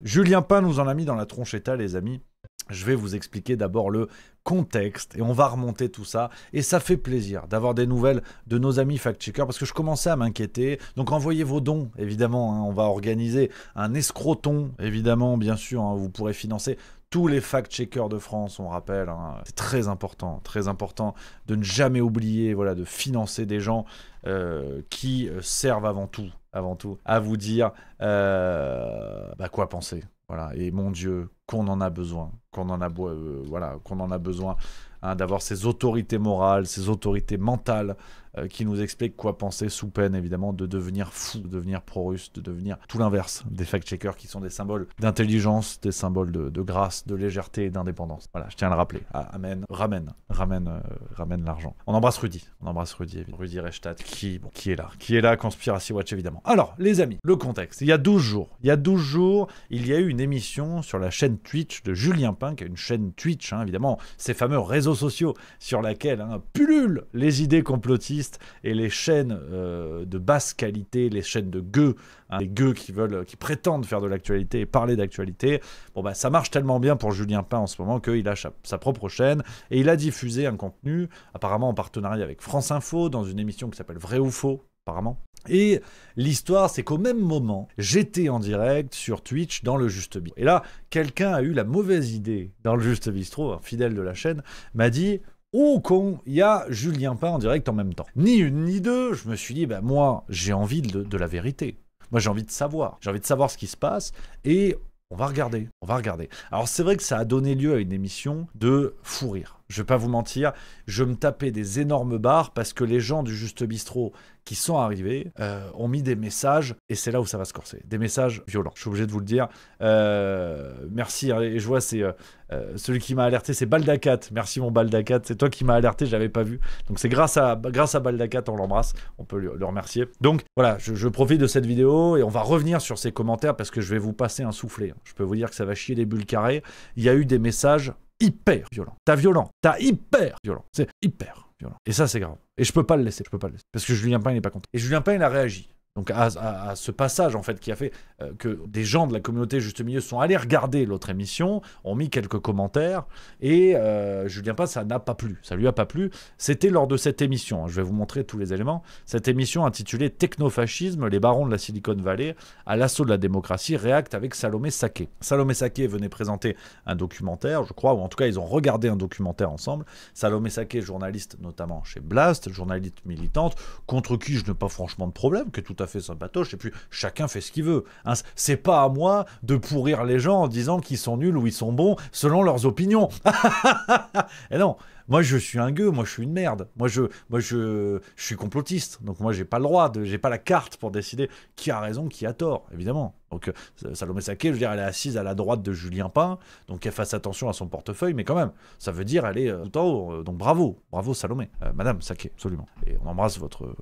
Julien Pain nous en a mis dans la tronchetta, les amis. Je vais vous expliquer d'abord le contexte et on va remonter tout ça. Et ça fait plaisir d'avoir des nouvelles de nos amis fact-checkers parce que je commençais à m'inquiéter. Donc envoyez vos dons, évidemment. Hein. On va organiser un escroton, évidemment, bien sûr. Hein. Vous pourrez financer tous les fact-checkers de France, on rappelle. Hein. C'est très important de ne jamais oublier, voilà, de financer des gens qui servent avant tout, à vous dire quoi penser. Voilà, et mon Dieu, qu'on en a besoin, qu'on en a besoin, hein, d'avoir ces autorités morales, ces autorités mentales qui nous expliquent quoi penser sous peine, évidemment, de devenir fou, de devenir pro-russe, de devenir tout l'inverse des fact-checkers qui sont des symboles d'intelligence, des symboles de grâce, de légèreté et d'indépendance. Voilà, je tiens à le rappeler. Ah, amen. Ramène l'argent. On embrasse Rudy, évidemment. Rudy Reichstadt, qui est là, Conspiracy Watch, évidemment. Alors, les amis, le contexte. Il y a 12 jours, il y a eu une émission sur la chaîne Twitch de Julien Pain, qui est une chaîne Twitch, hein, évidemment, ces fameux réseaux sociaux sur laquelle pullulent les idées complotistes et les chaînes de basse qualité, les chaînes de gueux, hein, les gueux qui prétendent faire de l'actualité et parler d'actualité. Bon bah ça marche tellement bien pour Julien Pain en ce moment qu'il a sa propre chaîne et il a diffusé un contenu apparemment en partenariat avec France Info dans une émission qui s'appelle Vrai ou Faux, apparemment. Et l'histoire, c'est qu'au même moment, j'étais en direct sur Twitch dans le Juste Bistro. Et là, quelqu'un a eu la mauvaise idée dans le Juste Bistro, un fidèle de la chaîne, m'a dit « Oh con, il y a Julien Pain en direct en même temps. » Ni une ni deux, je me suis dit « moi, j'ai envie de la vérité. Moi, j'ai envie de savoir. J'ai envie de savoir ce qui se passe et on va regarder. Alors, c'est vrai que ça a donné lieu à une émission de fou rire. Je vais pas vous mentir, je me tapais des énormes barres parce que les gens du Juste Bistro qui sont arrivés ont mis des messages, et c'est là où ça va se corser, des messages violents. Je suis obligé de vous le dire. Merci, et je vois, c'est celui qui m'a alerté, c'est Baldacat. Merci mon Baldacat, c'est toi qui m'as alerté, je l'avais pas vu. Donc c'est grâce à Baldacat, on l'embrasse, on peut le remercier. Donc voilà, je profite de cette vidéo et on va revenir sur ces commentaires parce que je vais vous passer un soufflet. Je peux vous dire que ça va chier les bulles carrées. Il y a eu des messages hyper violent. T'as hyper violent. C'est hyper violent. Et ça, c'est grave. Et je peux pas le laisser. Parce que Julien Pain, il n'est pas content. Et Julien Pain, il a réagi. Donc à ce passage, en fait, qui a fait que des gens de la communauté Juste Milieu sont allés regarder l'autre émission, ont mis quelques commentaires, et Julien Pain, ça n'a pas plu. Ça lui a pas plu. C'était lors de cette émission, hein, je vais vous montrer tous les éléments, cette émission intitulée Technofascisme, les barons de la Silicon Valley, à l'assaut de la démocratie, réacte avec Salomé Saké. Salomé Saké venait présenter un documentaire, je crois, ou en tout cas, ils ont regardé un documentaire ensemble. Salomé Saké, journaliste notamment chez Blast, journaliste militante, contre qui je n'ai pas franchement de problème, qui est tout à fait sympatoche, et puis chacun fait ce qu'il veut. Hein. C'est pas à moi de pourrir les gens en disant qu'ils sont nuls ou ils sont bons selon leurs opinions. Et non, moi je suis un gueux, moi je suis une merde. Moi je suis complotiste, donc moi j'ai pas le droit, j'ai pas la carte pour décider qui a raison, qui a tort, évidemment. Donc Salomé Saké, je veux dire, elle est assise à la droite de Julien Pain, donc qu'elle fasse attention à son portefeuille, mais quand même, ça veut dire elle est tout en haut. Donc bravo Salomé, Madame Saké, absolument. Et on embrasse votre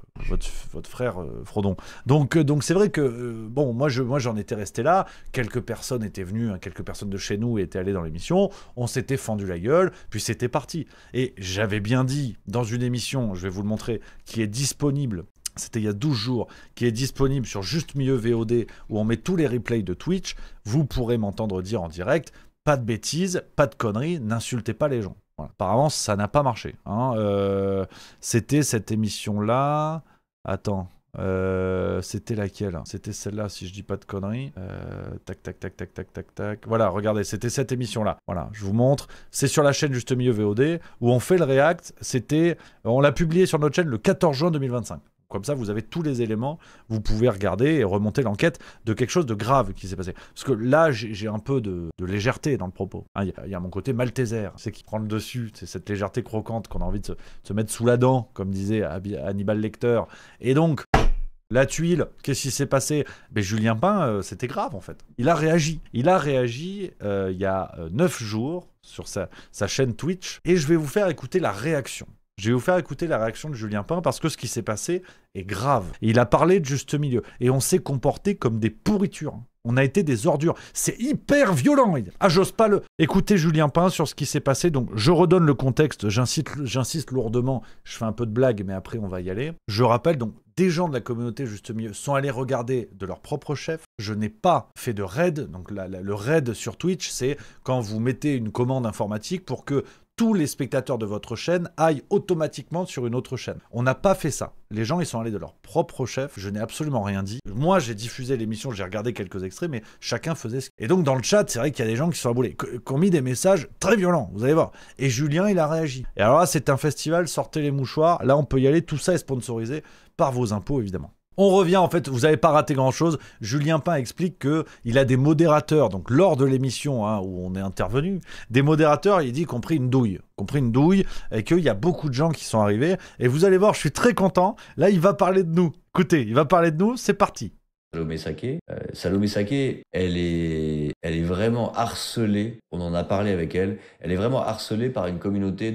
frère Frodon. Donc c'est vrai que bon, moi j'en étais resté là. Quelques personnes étaient venues, hein, quelques personnes de chez nous étaient allées dans l'émission. On s'était fendu la gueule, puis c'était parti. Et j'avais bien dit dans une émission, je vais vous le montrer, qui est disponible. C'était il y a 12 jours, qui est disponible sur Juste Milieu VOD, où on met tous les replays de Twitch. Vous pourrez m'entendre dire en direct, pas de bêtises, pas de conneries, n'insultez pas les gens. Voilà. Apparemment, ça n'a pas marché. Hein. C'était cette émission-là. Attends. C'était laquelle? C'était celle-là, si je dis pas de conneries. Tac. Voilà, regardez, c'était cette émission-là. Voilà, je vous montre. C'est sur la chaîne Juste Milieu VOD, où on fait le react. On l'a publié sur notre chaîne le 14 juin 2025. Comme ça, vous avez tous les éléments, vous pouvez regarder et remonter l'enquête de quelque chose de grave qui s'est passé. Parce que là, j'ai un peu de légèreté dans le propos. Il y a mon côté maltéser, c'est qui prend le dessus, c'est cette légèreté croquante qu'on a envie de se mettre sous la dent, comme disait Hannibal Lecter. Et donc, la tuile, qu'est-ce qui s'est passé? Julien Pain, c'était grave en fait. Il a réagi. Il y a 9 jours sur sa chaîne Twitch. Et je vais vous faire écouter la réaction. Je vais vous faire écouter la réaction de Julien Pain parce que ce qui s'est passé est grave. Il a parlé de Juste Milieu et on s'est comporté comme des pourritures. On a été des ordures. C'est hyper violent. Ah, j'ose pas le... Écoutez Julien Pain sur ce qui s'est passé. Donc, je redonne le contexte. J'insiste lourdement. Je fais un peu de blague, mais après, on va y aller. Je rappelle, donc, des gens de la communauté juste milieu sont allés regarder de leur propre chef. Je n'ai pas fait de raid. Donc le raid sur Twitch, c'est quand vous mettez une commande informatique pour que tous les spectateurs de votre chaîne aillent automatiquement sur une autre chaîne. On n'a pas fait ça. Les gens, ils sont allés de leur propre chef. Je n'ai absolument rien dit. Moi, j'ai diffusé l'émission, j'ai regardé quelques extraits, mais chacun faisait ce... Et donc, dans le chat, c'est vrai qu'il y a des gens qui sont aboulés, qui ont mis des messages très violents, vous allez voir. Et Julien, il a réagi. Et alors là, c'est un festival, sortez les mouchoirs. Là, on peut y aller. Tout ça est sponsorisé par vos impôts, évidemment. On revient, en fait, vous n'avez pas raté grand-chose. Julien Pain explique qu'il a des modérateurs, donc lors de l'émission où on est intervenu, des modérateurs, il dit qu'on pris une douille, et qu'il y a beaucoup de gens qui sont arrivés. Et vous allez voir, je suis très content. Là, il va parler de nous. Écoutez, il va parler de nous, c'est parti. Salomé Saké. Salomé Saké, elle est vraiment harcelée, on en a parlé avec elle, elle est vraiment harcelée par une communauté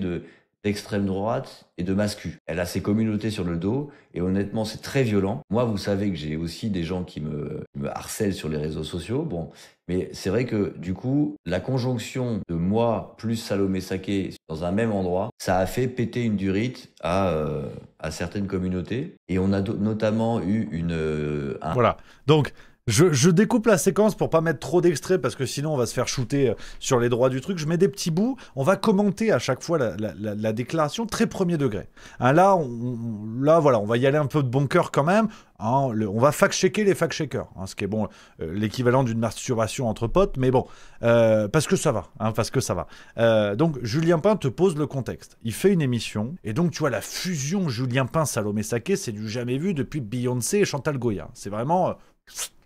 d'extrême droite et de mascu. Elle a ses communautés sur le dos et honnêtement c'est très violent. Moi vous savez que j'ai aussi des gens qui me harcèlent sur les réseaux sociaux, bon, mais c'est vrai que du coup la conjonction de moi plus Salomé Saké dans un même endroit, ça a fait péter une durite à certaines communautés et on a notamment eu Voilà, donc... Je découpe la séquence pour pas mettre trop d'extraits parce que sinon on va se faire shooter sur les droits du truc. Je mets des petits bouts. On va commenter à chaque fois la déclaration très premier degré. Là, voilà, on va y aller un peu de bon cœur quand même. On va fact-checker les fact-checkers. Ce qui est bon, l'équivalent d'une masturbation entre potes. Mais bon, parce que ça va. Donc Julien Pain te pose le contexte. Il fait une émission. Et donc tu vois la fusion Julien Pain-Salomé Saké, c'est du jamais vu depuis Beyoncé et Chantal Goya. C'est vraiment...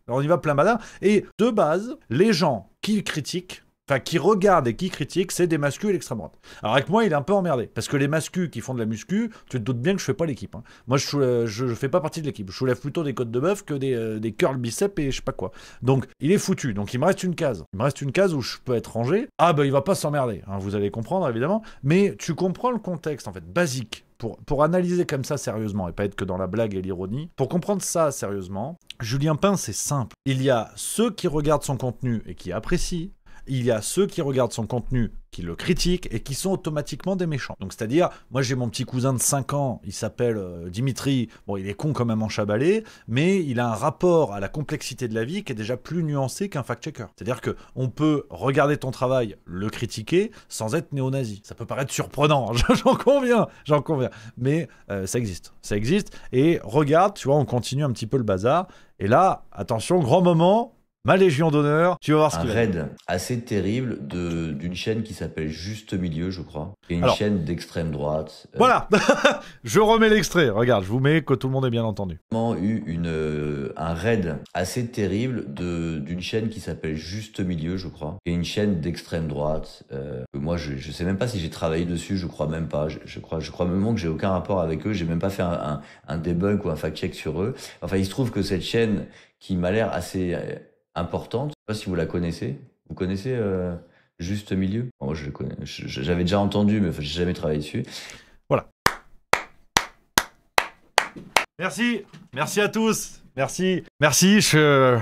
Alors on y va plein badin. Et de base, les gens qui critiquent, enfin qui regardent et qui critiquent, c'est des mascus et l'extrême droite. Alors avec moi, il est un peu emmerdé. Parce que les mascus qui font de la muscu, tu te doutes bien que je fais pas l'équipe. Moi, je fais pas partie de l'équipe. Je soulève plutôt des côtes de bœuf que des curls biceps et je sais pas quoi. Donc il est foutu. Donc il me reste une case. Il me reste une case où je peux être rangé. Ah bah il va pas s'emmerder. Vous allez comprendre évidemment. Mais tu comprends le contexte en fait, basique. Pour analyser comme ça sérieusement et pas être que dans la blague et l'ironie, pour comprendre ça sérieusement, Julien Pain, c'est simple. Il y a ceux qui regardent son contenu et qui apprécient, il y a ceux qui regardent son contenu, qui le critiquent et qui sont automatiquement des méchants. Donc c'est-à-dire, moi j'ai mon petit cousin de 5 ans, il s'appelle Dimitri, bon il est con comme un manche à balai, mais il a un rapport à la complexité de la vie qui est déjà plus nuancé qu'un fact-checker. C'est-à-dire qu'on peut regarder ton travail, le critiquer, sans être néo-nazi. Ça peut paraître surprenant, j'en conviens, mais ça existe, et regarde, tu vois, on continue un petit peu le bazar, et là, attention, grand moment, ma Légion d'honneur, tu vas voir ce qu'il y a. Un raid assez terrible d'une chaîne qui s'appelle Juste Milieu, je crois. Et une chaîne d'extrême droite. Voilà. Je remets l'extrait. Regarde, je vous mets que tout le monde ait bien entendu. Eu un raid assez terrible d'une chaîne qui s'appelle Juste Milieu, je crois. Et une chaîne d'extrême droite. Moi, je sais même pas si j'ai travaillé dessus, je crois même pas. Je crois même que j'ai aucun rapport avec eux. J'ai même pas fait un debunk ou un fact-check sur eux. Enfin, il se trouve que cette chaîne qui m'a l'air assez... importante. Je sais pas si vous la connaissez. Vous connaissez Juste Milieu? Moi, je le connais. J'avais déjà entendu, mais j'ai jamais travaillé dessus. Voilà. Merci à tous. Merci. Je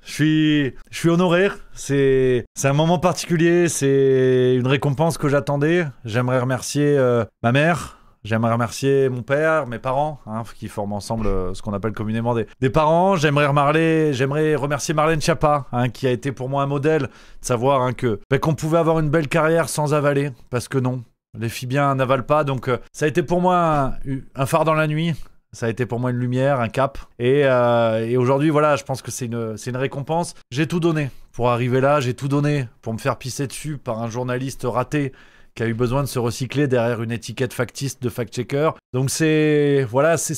suis honoré. C'est un moment particulier. C'est une récompense que j'attendais. J'aimerais remercier ma mère. J'aimerais remercier mon père, mes parents, qui forment ensemble ce qu'on appelle communément des parents. J'aimerais remercier Marlène Schiappa, qui a été pour moi un modèle, de savoir qu'on pouvait avoir une belle carrière sans avaler, parce que non, les filles bien n'avalent pas. Donc ça a été pour moi un phare dans la nuit. Ça a été pour moi une lumière, un cap. Et aujourd'hui, voilà, je pense que c'est une récompense. J'ai tout donné pour arriver là. J'ai tout donné pour me faire pisser dessus par un journaliste raté qui a eu besoin de se recycler derrière une étiquette factice de fact-checker. Donc c'est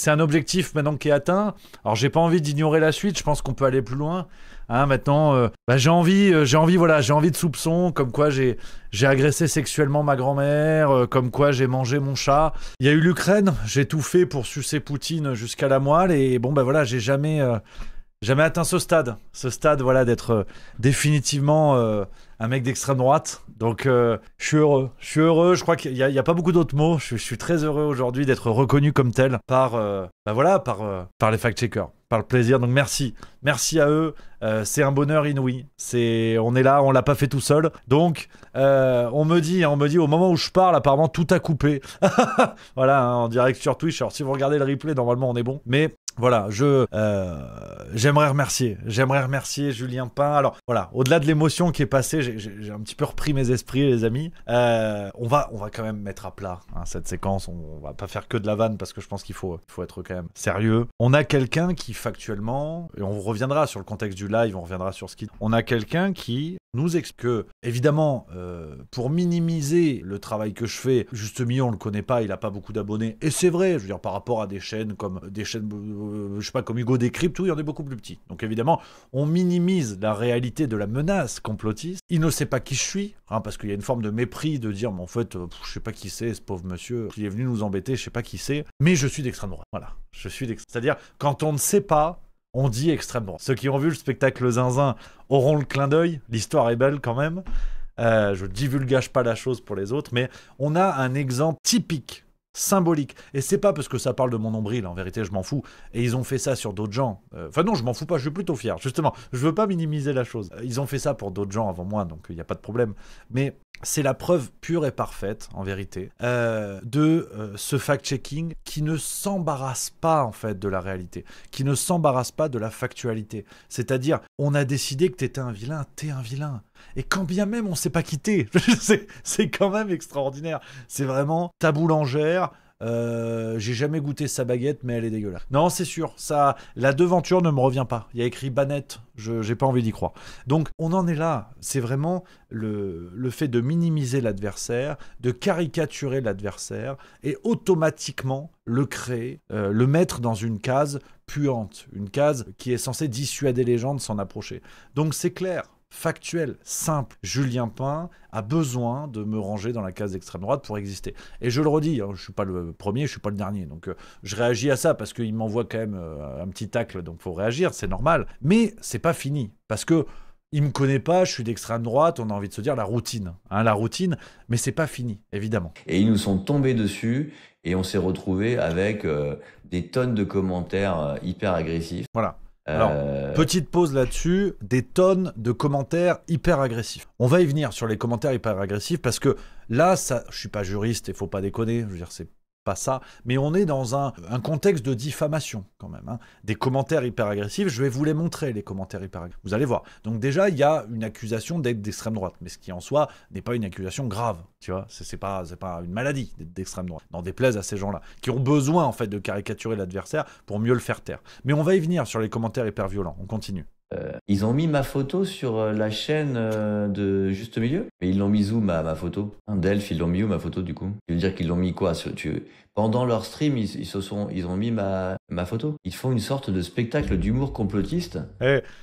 un objectif maintenant qui est atteint. Alors j'ai pas envie d'ignorer la suite, je pense qu'on peut aller plus loin. Maintenant, j'ai envie de soupçons, comme quoi j'ai agressé sexuellement ma grand-mère, comme quoi j'ai mangé mon chat. Il y a eu l'Ukraine, j'ai tout fait pour sucer Poutine jusqu'à la moelle, et bon j'ai jamais atteint ce stade voilà, d'être définitivement un mec d'extrême droite. Donc je suis heureux, je crois qu'il y a pas beaucoup d'autres mots. Je suis très heureux aujourd'hui d'être reconnu comme tel par les fact-checkers, par le plaisir. Donc merci à eux. C'est un bonheur inouï. On est là, on l'a pas fait tout seul. Donc on me dit au moment où je parle, apparemment tout a coupé. Voilà, hein, en direct sur Twitch. Alors si vous regardez le replay, normalement on est bon. Mais voilà, j'aimerais remercier Julien Pain. Alors voilà, au-delà de l'émotion qui est passée, j'ai un petit peu repris mes esprits, les amis. On va quand même mettre à plat hein, cette séquence. On va pas faire que de la vanne parce que je pense qu'il faut être quand même sérieux. On a quelqu'un qui factuellement, et on reviendra sur le contexte du live, on reviendra sur ce qui... On a quelqu'un qui nous explique que, évidemment, pour minimiser le travail que je fais, Juste Milieu, on le connaît pas, il a pas beaucoup d'abonnés. Et c'est vrai, je veux dire, par rapport à des chaînes comme je sais pas, comme Hugo Décrypte, où il y en a beaucoup plus petits. Donc évidemment, on minimise la réalité de la menace complotiste. Il ne sait pas qui je suis, hein, parce qu'il y a une forme de mépris de dire, mais en fait, je sais pas qui c'est, ce pauvre monsieur, qui est venu nous embêter, je sais pas qui c'est, mais je suis d'extrême droite. Voilà, c'est-à-dire, quand on ne sait pas, on dit extrême droite. Ceux qui ont vu le spectacle Zinzin auront le clin d'œil, l'histoire est belle quand même. Je divulgage pas la chose pour les autres, mais on a un exemple typique, symbolique. Et c'est pas parce que ça parle de mon nombril, en vérité je m'en fous. Et ils ont fait ça sur d'autres gens. Enfin non, je m'en fous pas, je suis plutôt fier. Justement, je veux pas minimiser la chose. Ils ont fait ça pour d'autres gens avant moi, donc il n'y a pas de problème. Mais c'est la preuve pure et parfaite, en vérité, de ce fact-checking qui ne s'embarrasse pas, en fait, de la réalité, qui ne s'embarrasse pas de la factualité. C'est-à-dire, on a décidé que t'es un vilain. Et quand bien même on s'est pas quitté, c'est quand même extraordinaire. C'est vraiment ta boulangère. J'ai jamais goûté sa baguette, mais elle est dégueulasse. Non, c'est sûr, ça, la devanture ne me revient pas. Il y a écrit Banette, j'ai pas envie d'y croire. Donc, on en est là. C'est vraiment le fait de minimiser l'adversaire, de caricaturer l'adversaire et automatiquement le créer, le mettre dans une case puante, une case qui est censée dissuader les gens de s'en approcher. Donc, c'est clair. Factuel, simple, Julien Pain a besoin de me ranger dans la case d'extrême droite pour exister. Et je le redis, hein, je ne suis pas le premier, je ne suis pas le dernier. Donc je réagis à ça parce qu'il m'envoie quand même un petit tacle, donc il faut réagir, c'est normal. Mais c'est pas fini, parce que il me connaît pas, je suis d'extrême droite, on a envie de se dire la routine, mais c'est pas fini, évidemment. Et ils nous sont tombés dessus et on s'est retrouvés avec des tonnes de commentaires hyper agressifs. Voilà. Alors, petite pause là-dessus, des tonnes de commentaires hyper agressifs. On va y venir sur les commentaires hyper agressifs parce que là, je suis pas juriste et faut pas déconner, je veux dire, c'est pas ça, mais on est dans un contexte de diffamation quand même. Hein. Des commentaires hyper agressifs, je vais vous les montrer, les commentaires hyper agressifs. Vous allez voir. Donc déjà, il y a une accusation d'être d'extrême droite, mais ce qui en soi n'est pas une accusation grave, tu vois. C'est pas une maladie d'être d'extrême droite. N'en déplaise à ces gens-là, qui ont besoin en fait de caricaturer l'adversaire pour mieux le faire taire. Mais on va y venir sur les commentaires hyper violents. On continue. Ils ont mis ma photo sur la chaîne de Juste Milieu. Mais ils l'ont mis où ma photo Delph, ils l'ont mis où ma photo du coup? Tu veux dire qu'ils l'ont mis quoi Pendant leur stream, ils ont mis ma photo. Ils font une sorte de spectacle d'humour complotiste.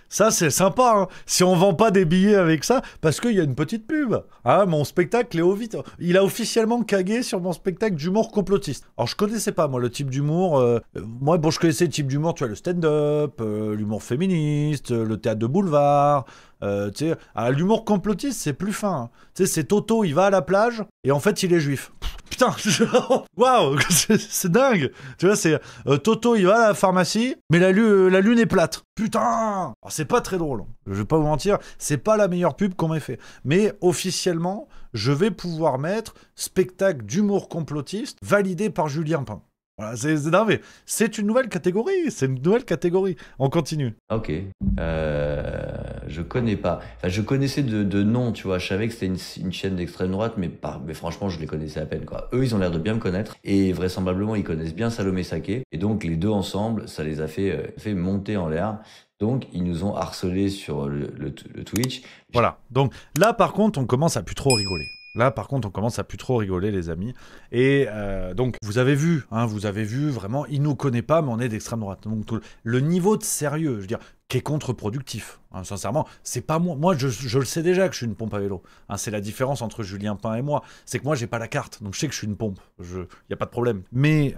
Ça c'est sympa, hein. Si on vend pas des billets avec ça, parce qu'il y a une petite pub. Ah, mon spectacle est vite. Il a officiellement cagué sur mon spectacle d'humour complotiste. Alors je connaissais pas moi le type d'humour. Moi je connaissais le type d'humour, tu vois, le stand-up, l'humour féministe, le théâtre de boulevard. L'humour complotiste c'est plus fin. Hein. C'est Toto, il va à la plage et en fait il est juif. Putain, waouh, c'est dingue. Tu vois, c'est Toto, il va à la pharmacie, mais la lune est plate. Putain, c'est pas très drôle. Je vais pas vous mentir, c'est pas la meilleure pub qu'on m'ait fait. Mais officiellement, je vais pouvoir mettre spectacle d'humour complotiste validé par Julien Pain. Voilà, c'est une nouvelle catégorie. On continue. Ok. Je connais pas. Enfin, je connaissais de nom, tu vois. Je savais que c'était une chaîne d'extrême droite, mais franchement, je les connaissais à peine, quoi. Eux, ils ont l'air de bien me connaître. Et vraisemblablement, ils connaissent bien Salomé Saké. Et donc, les deux ensemble, ça les a fait monter en l'air. Donc, ils nous ont harcelés sur le Twitch. Voilà. Donc, là, par contre, on commence à plus trop rigoler. Les amis. Et donc, vous avez vu, vraiment, il nous connaît pas, mais on est d'extrême droite. Donc, le niveau de sérieux, je veux dire, qui est contre-productif. Hein, sincèrement, c'est pas moi. Moi, je le sais déjà que je suis une pompe à vélo. Hein, c'est la différence entre Julien Pain et moi. C'est que moi, j'ai pas la carte, donc je sais que je suis une pompe. Il y a pas de problème. Mais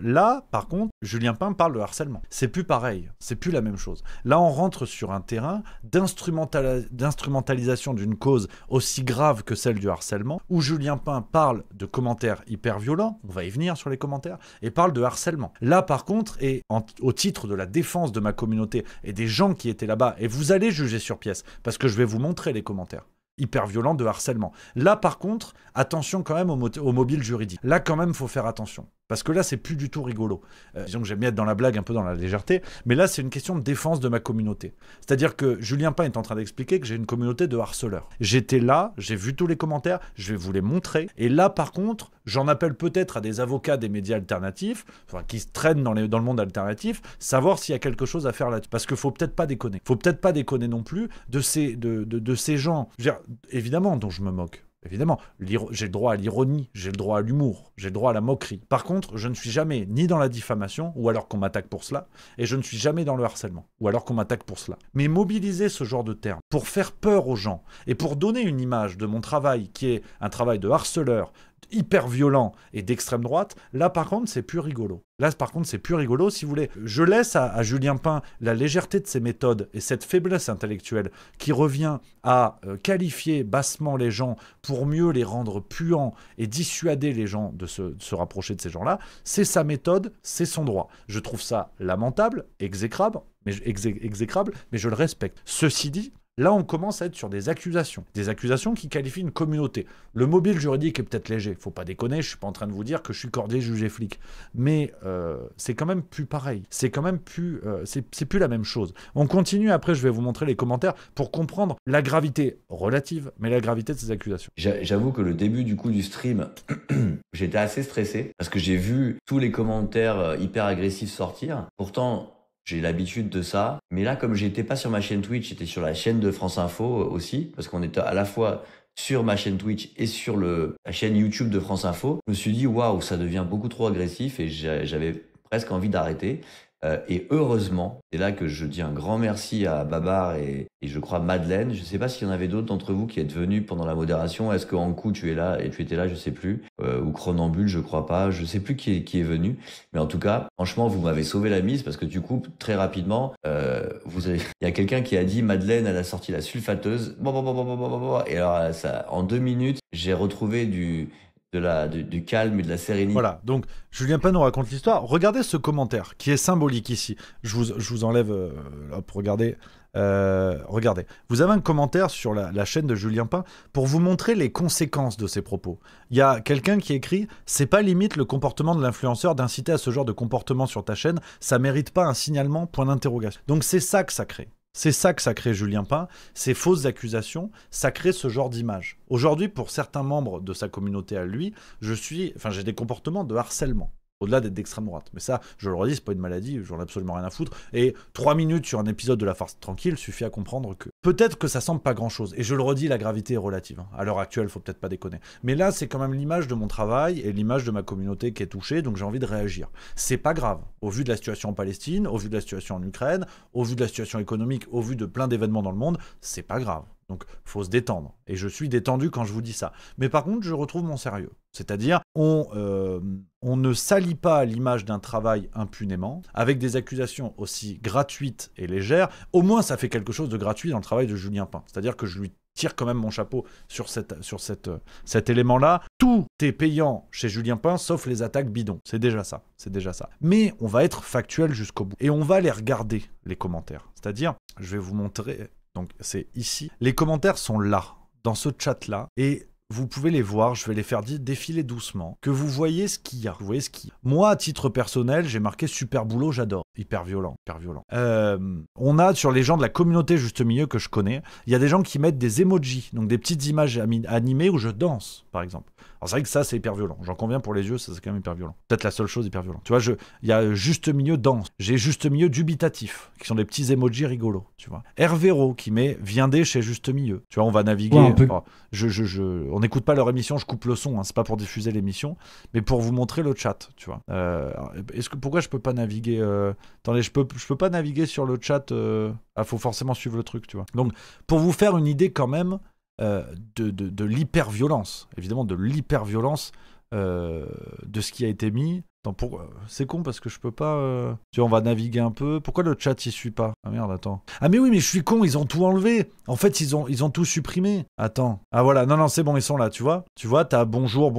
là, par contre, Julien Pain parle de harcèlement. C'est plus pareil. C'est plus la même chose. Là, on rentre sur un terrain d'instrumentalisation d'une cause aussi grave que celle du harcèlement, où Julien Pain parle de commentaires hyper violents. On va y venir sur les commentaires, et parle de harcèlement. Là, par contre, et au titre de la défense de ma communauté et des gens qui étaient là-bas, et vous allez juger sur pièce, parce que je vais vous montrer les commentaires hyper violents de harcèlement. Là, par contre, attention quand même au mobile juridique. Là, quand même, faut faire attention. Parce que là, c'est plus du tout rigolo. Disons que j'aime bien être dans la blague, un peu dans la légèreté, mais là, c'est une question de défense de ma communauté. C'est-à-dire que Julien Pain est en train d'expliquer que j'ai une communauté de harceleurs. J'étais là, j'ai vu tous les commentaires, je vais vous les montrer. Et là, par contre, j'en appelle peut-être à des avocats des médias alternatifs, enfin, qui se traînent dans le monde alternatif, savoir s'il y a quelque chose à faire là-dessus. Parce qu'il faut peut-être pas déconner. Faut peut-être pas déconner non plus de ces gens, je veux dire, évidemment, dont je me moque. Évidemment, j'ai le droit à l'ironie, j'ai le droit à l'humour, j'ai le droit à la moquerie. Par contre, je ne suis jamais ni dans la diffamation, ou alors qu'on m'attaque pour cela, et je ne suis jamais dans le harcèlement, ou alors qu'on m'attaque pour cela. Mais mobiliser ce genre de termes pour faire peur aux gens, et pour donner une image de mon travail, qui est un travail de harceleur, hyper violent et d'extrême droite, là par contre c'est plus rigolo. Là par contre c'est plus rigolo, si vous voulez. Je laisse à Julien Pain la légèreté de ses méthodes et cette faiblesse intellectuelle qui revient à qualifier bassement les gens pour mieux les rendre puants et dissuader les gens de se rapprocher de ces gens-là. C'est sa méthode, c'est son droit. Je trouve ça lamentable, exécrable, mais je le respecte. Ceci dit, là, on commence à être sur des accusations qui qualifient une communauté. Le mobile juridique est peut-être léger, faut pas déconner, je suis pas en train de vous dire que je suis cordier, jugé, flic, mais c'est quand même plus pareil, c'est quand même plus, c'est plus la même chose. On continue, après je vais vous montrer les commentaires pour comprendre la gravité relative, mais la gravité de ces accusations. J'avoue que le début du stream, j'étais assez stressé, parce que j'ai vu tous les commentaires hyper agressifs sortir, pourtant... J'ai l'habitude de ça. Mais là, comme j'étais pas sur ma chaîne Twitch, j'étais sur la chaîne de France Info aussi, parce qu'on était à la fois sur ma chaîne Twitch et sur la chaîne YouTube de France Info. Je me suis dit, waouh, ça devient beaucoup trop agressif et j'avais presque envie d'arrêter. Et heureusement, c'est là que je dis un grand merci à Babar et je crois Madeleine. Je ne sais pas s'il y en avait d'autres d'entre vous qui êtes venus pendant la modération. Est-ce que Ankou, tu es là et tu étais là, je ne sais plus. Ou Chronambule, je crois pas. Je ne sais plus qui est venu. Mais en tout cas, franchement, vous m'avez sauvé la mise parce que du coup, très rapidement, il y a quelqu'un qui a dit Madeleine, elle a sorti la sulfateuse. Et alors, en 2 minutes, j'ai retrouvé du calme et de la sérénité. Voilà, donc Julien Pain nous raconte l'histoire. Regardez ce commentaire qui est symbolique ici. Je vous enlève, hop, regardez. Regardez, vous avez un commentaire sur la chaîne de Julien Pain pour vous montrer les conséquences de ses propos. Il y a quelqu'un qui écrit « C'est pas limite le comportement de l'influenceur d'inciter à ce genre de comportement sur ta chaîne, ça mérite pas un signalement, point d'interrogation. » Donc c'est ça que ça crée. C'est ça que ça crée Julien Pain, ces fausses accusations, ça crée ce genre d'image. Aujourd'hui, pour certains membres de sa communauté à lui, j'ai des comportements de harcèlement. Au-delà d'être d'extrême droite. Mais ça, je le redis, c'est pas une maladie, j'en ai absolument rien à foutre. Et 3 minutes sur un épisode de La Farce Tranquille suffit à comprendre que peut-être que ça semble pas grand-chose. Et je le redis, la gravité est relative. Hein. À l'heure actuelle, faut peut-être pas déconner. Mais là, c'est quand même l'image de mon travail et l'image de ma communauté qui est touchée, donc j'ai envie de réagir. C'est pas grave. Au vu de la situation en Palestine, au vu de la situation en Ukraine, au vu de la situation économique, au vu de plein d'événements dans le monde, c'est pas grave. Donc, faut se détendre. Et je suis détendu quand je vous dis ça. Mais par contre, je retrouve mon sérieux. C'est-à-dire, on ne salit pas l'image d'un travail impunément, avec des accusations aussi gratuites et légères. Au moins, ça fait quelque chose de gratuit dans le travail de Julien Pain. C'est-à-dire que je lui tire quand même mon chapeau sur cet élément-là. Tout est payant chez Julien Pain, sauf les attaques bidons. C'est déjà ça. Mais on va être factuel jusqu'au bout. Et on va aller regarder les commentaires. C'est-à-dire, je vais vous montrer... Donc c'est ici. Les commentaires sont là, dans ce chat-là. Et vous pouvez les voir, je vais les faire défiler doucement. Que vous voyez ce qu'il y a. Moi, à titre personnel, j'ai marqué super boulot, j'adore. Hyper violent. On a sur les gens de la communauté juste milieu que je connais, il y a des gens qui mettent des emojis, donc des petites images animées où je danse, par exemple. Alors c'est vrai que ça, c'est hyper violent. J'en conviens pour les yeux, ça c'est quand même hyper violent. Peut-être la seule chose hyper violente. Tu vois, il y a juste milieu danse. J'ai juste milieu dubitatif, qui sont des petits emojis rigolos, tu vois. Hervéro qui met viendez chez juste milieu. Tu vois, on va naviguer. Ouais, on n'écoute pas leur émission, je coupe le son, hein, c'est pas pour diffuser l'émission, mais pour vous montrer le chat, tu vois. Pourquoi je peux pas naviguer attendez, je peux pas naviguer sur le chat. Faut forcément suivre le truc, tu vois. Donc, pour vous faire une idée quand même de l'hyper-violence, évidemment de l'hyper-violence de ce qui a été mis. C'est con parce que je peux pas. Tu vois, on va naviguer un peu. Pourquoi le chat il suit pas? Ah merde, attends. Ah mais oui, mais je suis con, ils ont tout enlevé. En fait, ils ont tout supprimé. Attends. Ah voilà, non, c'est bon, ils sont là, tu vois. Tu vois, t'as bonjour.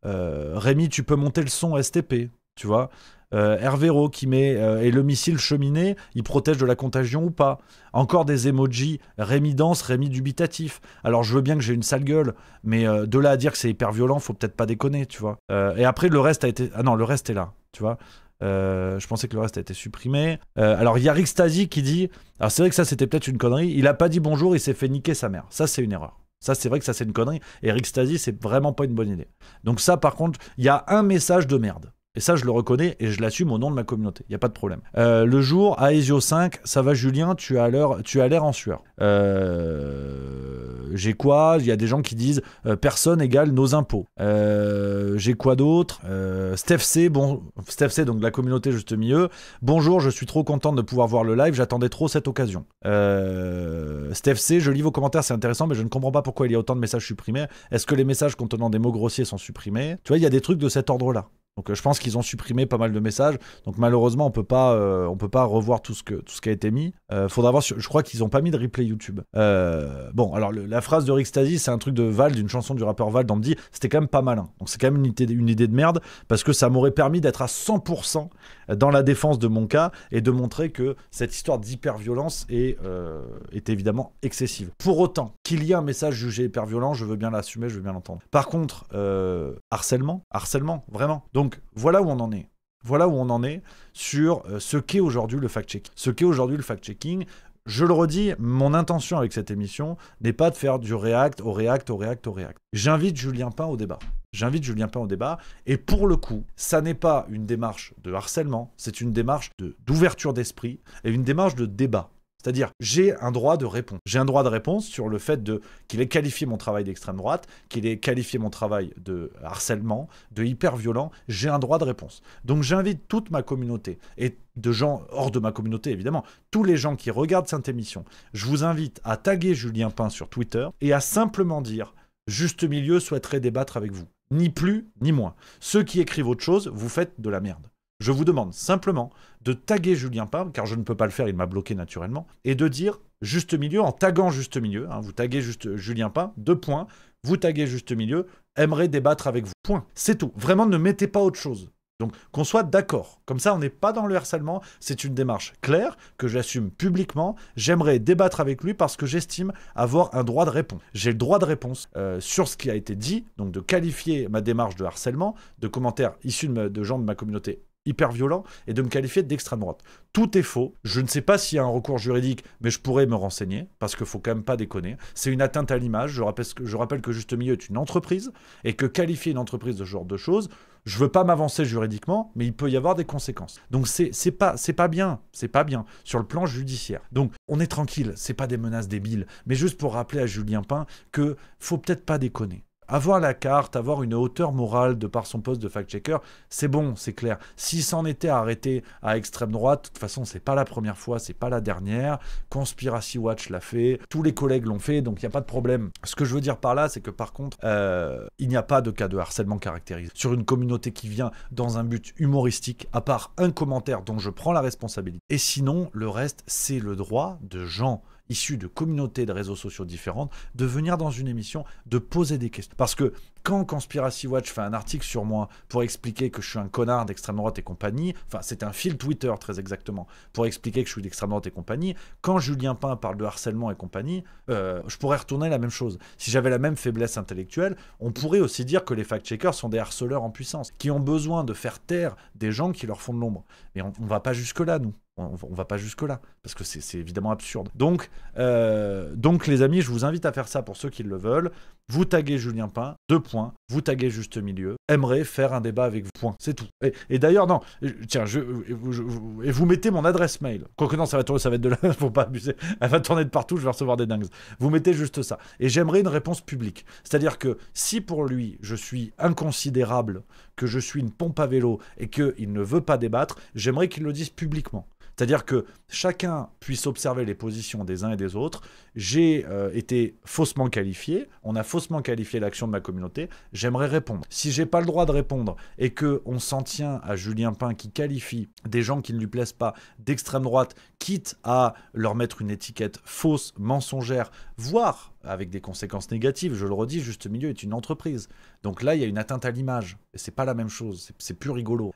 Rémi, tu peux monter le son STP, tu vois. Hervéro qui met et le missile cheminée, il protège de la contagion ou pas. Encore des emojis, Rémi danse, Rémi dubitatif. Alors je veux bien que j'ai une sale gueule, mais de là à dire que c'est hyper violent, faut peut-être pas déconner, tu vois. Et après le reste a été... Ah non, le reste est là, tu vois. Je pensais que le reste a été supprimé. Alors il y a Rixtasi qui dit... Alors c'est vrai que ça c'était peut-être une connerie, il a pas dit bonjour, il s'est fait niquer sa mère. Ça c'est une erreur. Ça, c'est vrai que ça, c'est une connerie. Et Rixtasi, c'est vraiment pas une bonne idée. Donc ça, par contre, il y a un message de merde. Et ça, je le reconnais et je l'assume au nom de ma communauté. Il n'y a pas de problème. Le jour, Aesio 5, ça va Julien, tu as l'air en sueur. J'ai quoi? Il y a des gens qui disent personne égale nos impôts. J'ai quoi d'autre? Steph C, donc de la communauté juste milieu. Bonjour, je suis trop content de pouvoir voir le live, j'attendais trop cette occasion. Steph C, je lis vos commentaires, c'est intéressant, mais je ne comprends pas pourquoi il y a autant de messages supprimés. Est-ce que les messages contenant des mots grossiers sont supprimés? Tu vois, il y a des trucs de cet ordre-là. Donc je pense qu'ils ont supprimé pas mal de messages. Donc malheureusement, on peut pas revoir tout ce qui a été mis. Faudra voir. Je crois qu'ils ont pas mis de replay YouTube. Bon, alors la phrase de Rixtasi, c'est un truc de Vald, d'une chanson du rappeur Vald. On me dit, c'était quand même pas malin. Donc c'est quand même une idée de merde parce que ça m'aurait permis d'être à 100% dans la défense de mon cas et de montrer que cette histoire d'hyper-violence est évidemment excessive. Pour autant, qu'il y ait un message jugé hyper-violent, je veux bien l'assumer, je veux bien l'entendre. Par contre, harcèlement, vraiment. Donc voilà où on en est. Voilà où on en est sur ce qu'est aujourd'hui le fact-checking. Ce qu'est aujourd'hui le fact-checking, je le redis, mon intention avec cette émission n'est pas de faire du react au react. J'invite Julien Pain au débat. Et pour le coup, ça n'est pas une démarche de harcèlement, c'est une démarche d'ouverture d'esprit et une démarche de débat. C'est-à-dire, j'ai un droit de réponse. J'ai un droit de réponse sur le fait qu'il ait qualifié mon travail d'extrême droite, qu'il ait qualifié mon travail de harcèlement, de hyper violent. J'ai un droit de réponse. Donc j'invite toute ma communauté, et de gens hors de ma communauté évidemment, tous les gens qui regardent cette émission, je vous invite à taguer Julien Pain sur Twitter et à simplement dire « Juste Milieu souhaiterait débattre avec vous ». Ni plus, ni moins. Ceux qui écrivent autre chose, vous faites de la merde. Je vous demande simplement de taguer Julien Pain, car je ne peux pas le faire, il m'a bloqué naturellement, et de dire Juste Milieu en taguant Juste Milieu. Vous taguez juste Julien Pain, 2 points, vous taguez Juste Milieu, aimerait débattre avec vous. Point. C'est tout. Vraiment, ne mettez pas autre chose. Donc, qu'on soit d'accord. Comme ça, on n'est pas dans le harcèlement. C'est une démarche claire que j'assume publiquement. J'aimerais débattre avec lui parce que j'estime avoir un droit de réponse. J'ai le droit de réponse sur ce qui a été dit, donc de qualifier ma démarche de harcèlement, de commentaires issus de gens de ma communauté hyper violent et de me qualifier d'extrême droite. Tout est faux. Je ne sais pas s'il y a un recours juridique, mais je pourrais me renseigner parce qu'il faut quand même pas déconner. C'est une atteinte à l'image. Je rappelle que Juste Milieu est une entreprise et que qualifier une entreprise de ce genre de choses, je veux pas m'avancer juridiquement, mais il peut y avoir des conséquences. Donc c'est pas bien sur le plan judiciaire. Donc on est tranquille, c'est pas des menaces débiles, mais juste pour rappeler à Julien Pain que faut peut-être pas déconner. Avoir la carte, avoir une hauteur morale de par son poste de fact-checker, c'est bon, c'est clair. S'il s'en était arrêté à extrême droite, de toute façon, c'est pas la première fois, c'est pas la dernière. Conspiracy Watch l'a fait, tous les collègues l'ont fait, donc il n'y a pas de problème. Ce que je veux dire par là, c'est que par contre, il n'y a pas de cas de harcèlement caractérisé sur une communauté qui vient dans un but humoristique, à part un commentaire dont je prends la responsabilité. Et sinon, le reste, c'est le droit de gens issus de communautés de réseaux sociaux différentes, de venir dans une émission, de poser des questions. Parce que quand Conspiracy Watch fait un article sur moi pour expliquer que je suis un connard d'extrême droite et compagnie, enfin c'est un fil Twitter très exactement, pour expliquer que je suis d'extrême droite et compagnie, quand Julien Pain parle de harcèlement et compagnie, je pourrais retourner la même chose. Si j'avais la même faiblesse intellectuelle, on pourrait aussi dire que les fact-checkers sont des harceleurs en puissance, qui ont besoin de faire taire des gens qui leur font de l'ombre. Mais on va pas jusque-là, nous. On va pas jusque-là, parce que c'est évidemment absurde. Donc, les amis, je vous invite à faire ça pour ceux qui le veulent. Vous taguez Julien Pain, 2 points. Vous taguez Juste Milieu. Aimerait faire un débat avec vous. Point. C'est tout. Et d'ailleurs, non, tiens, et vous mettez mon adresse mail. Quoique non, ça va être de là, faut pas abuser. Elle va tourner de partout, je vais recevoir des dingues. Vous mettez juste ça. Et j'aimerais une réponse publique. C'est-à-dire que si pour lui, je suis inconsidérable, que je suis une pompe à vélo et qu'il ne veut pas débattre, j'aimerais qu'il le dise publiquement. C'est-à-dire que chacun puisse observer les positions des uns et des autres. J'ai été faussement qualifié, on a faussement qualifié l'action de ma communauté, j'aimerais répondre. Si j'ai pas le droit de répondre et qu'on s'en tient à Julien Pain qui qualifie des gens qui ne lui plaisent pas d'extrême droite, quitte à leur mettre une étiquette fausse, mensongère, voire avec des conséquences négatives, je le redis, Juste Milieu est une entreprise. Donc là, il y a une atteinte à l'image. Et c'est pas la même chose, c'est plus rigolo.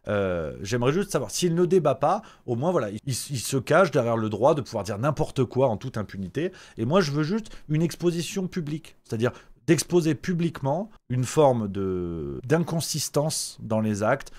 J'aimerais juste savoir, s'il ne débat pas, au moins, voilà, il se cache derrière le droit de pouvoir dire n'importe quoi en toute impunité. Et moi, je veux juste une exposition publique. C'est-à-dire d'exposer publiquement une forme d'inconsistance dans les actes.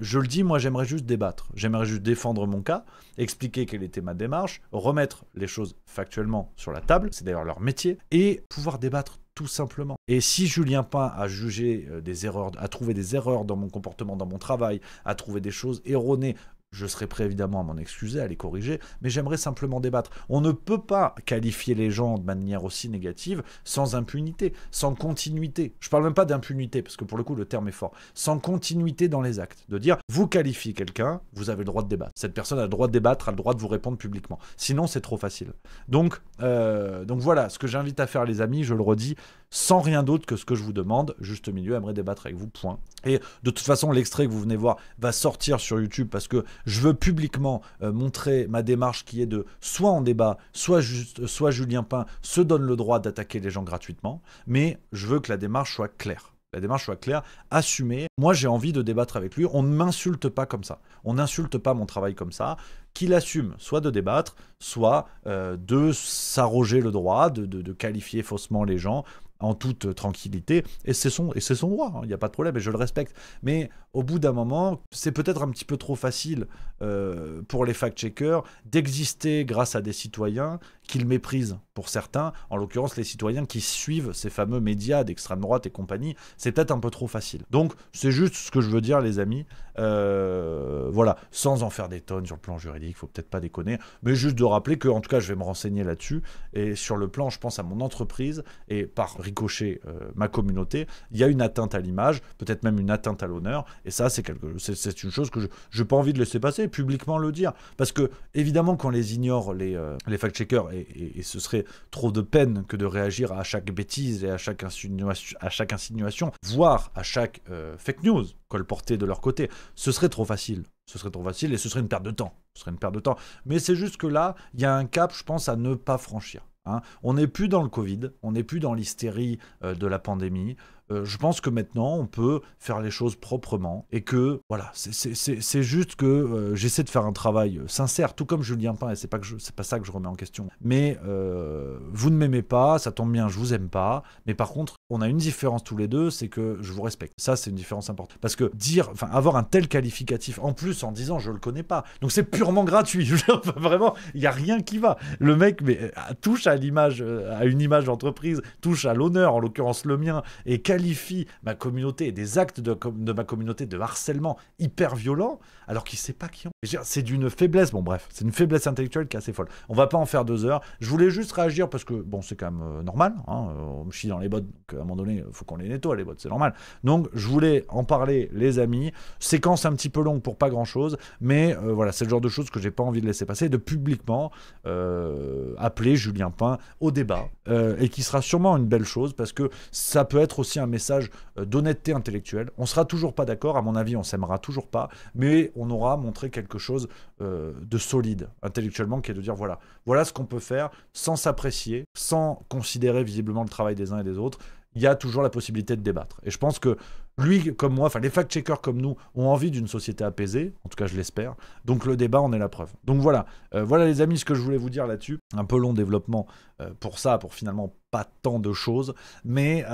Je le dis, moi j'aimerais juste débattre, j'aimerais juste défendre mon cas, expliquer quelle était ma démarche, remettre les choses factuellement sur la table, c'est d'ailleurs leur métier, et pouvoir débattre tout simplement. Et si Julien Pain a jugé des erreurs, a trouvé des erreurs dans mon comportement, dans mon travail, a trouvé des choses erronées, je serai prêt évidemment à m'en excuser, à les corriger, mais j'aimerais simplement débattre. On ne peut pas qualifier les gens de manière aussi négative sans impunité, sans continuité. Je parle même pas d'impunité, parce que pour le coup le terme est fort. Sans continuité dans les actes. De dire, vous qualifiez quelqu'un, vous avez le droit de débattre. Cette personne a le droit de débattre, a le droit de vous répondre publiquement. Sinon c'est trop facile. Donc voilà, ce que j'invite à faire les amis, je le redis, sans rien d'autre que ce que je vous demande, Juste Milieu aimerait débattre avec vous, point. Et de toute façon, l'extrait que vous venez voir va sortir sur YouTube parce que je veux publiquement montrer ma démarche qui est de soit en débat, soit Julien Pain se donne le droit d'attaquer les gens gratuitement, mais je veux que la démarche soit claire. La démarche soit claire, assumée. Moi, j'ai envie de débattre avec lui. On ne m'insulte pas comme ça. On n'insulte pas mon travail comme ça. Qu'il assume soit de débattre, soit de s'arroger le droit, de qualifier faussement les gens en toute tranquillité, et c'est son droit, il n'y a pas de problème, et je le respecte. Mais au bout d'un moment, c'est peut-être un petit peu trop facile pour les fact-checkers d'exister grâce à des citoyens qu'ils méprisent pour certains, en l'occurrence les citoyens qui suivent ces fameux médias d'extrême droite et compagnie, c'est peut-être un peu trop facile. Donc c'est juste ce que je veux dire les amis, voilà, sans en faire des tonnes sur le plan juridique, faut peut-être pas déconner, mais juste de rappeler que, en tout cas je vais me renseigner là-dessus, et sur le plan, je pense à mon entreprise, et par ricochet ma communauté, il y a une atteinte à l'image, peut-être même une atteinte à l'honneur, et ça c'est une chose que je n'ai pas envie de laisser passer, publiquement le dire, parce que évidemment qu'on les ignore les fact-checkers, et ce serait trop de peine que de réagir à chaque bêtise et à chaque insinuation, voire à chaque fake news colportée de leur côté, ce serait trop facile. Ce serait trop facile et ce serait une perte de temps. Mais c'est juste que là, il y a un cap, je pense, à ne pas franchir. Hein. On n'est plus dans le Covid, on n'est plus dans l'hystérie de la pandémie. Je pense que maintenant, on peut faire les choses proprement et que, voilà, c'est juste que j'essaie de faire un travail sincère, tout comme Julien Pain, et c'est pas ça que je remets en question. Mais vous ne m'aimez pas, ça tombe bien, je vous aime pas, mais par contre, on a une différence tous les deux, c'est que je vous respecte. Ça, c'est une différence importante. Parce que avoir un tel qualificatif, en plus, en disant je le connais pas, donc c'est purement gratuit. Vraiment, il n'y a rien qui va. Le mec touche à l'image, à une image d'entreprise, touche à l'honneur, en l'occurrence le mien, et qualifie ma communauté et des actes de ma communauté de harcèlement hyper violent, alors qu'il sait pas qui on. C'est d'une faiblesse, bon bref, c'est une faiblesse intellectuelle qui est assez folle. On va pas en faire 2 heures. Je voulais juste réagir parce que, bon, c'est quand même normal, hein, on me chie dans les bottes, donc à un moment donné, il faut qu'on les nettoie les bottes, c'est normal. Donc je voulais en parler les amis, séquence un petit peu longue pour pas grand chose, mais voilà, c'est le genre de choses que j'ai pas envie de laisser passer, de publiquement appeler Julien Pain au débat, et qui sera sûrement une belle chose, parce que ça peut être aussi un message d'honnêteté intellectuelle. On sera toujours pas d'accord, à mon avis, on s'aimera toujours pas, mais on aura montré quelque chose de solide intellectuellement, qui est de dire voilà ce qu'on peut faire sans s'apprécier, sans considérer visiblement le travail des uns et des autres. Il y a toujours la possibilité de débattre. Et je pense que Lui, comme moi, enfin les fact-checkers comme nous, ont envie d'une société apaisée, en tout cas je l'espère, donc le débat en est la preuve. Donc voilà, voilà les amis ce que je voulais vous dire là-dessus, un peu long développement pour ça, pour finalement pas tant de choses, mais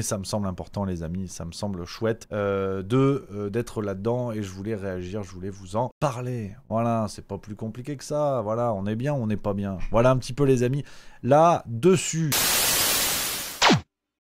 ça me semble important les amis, ça me semble chouette d'être là-dedans et je voulais réagir, je voulais vous en parler. Voilà, c'est pas plus compliqué que ça, voilà, on est bien, on n'est pas bien. Voilà un petit peu les amis, là-dessus.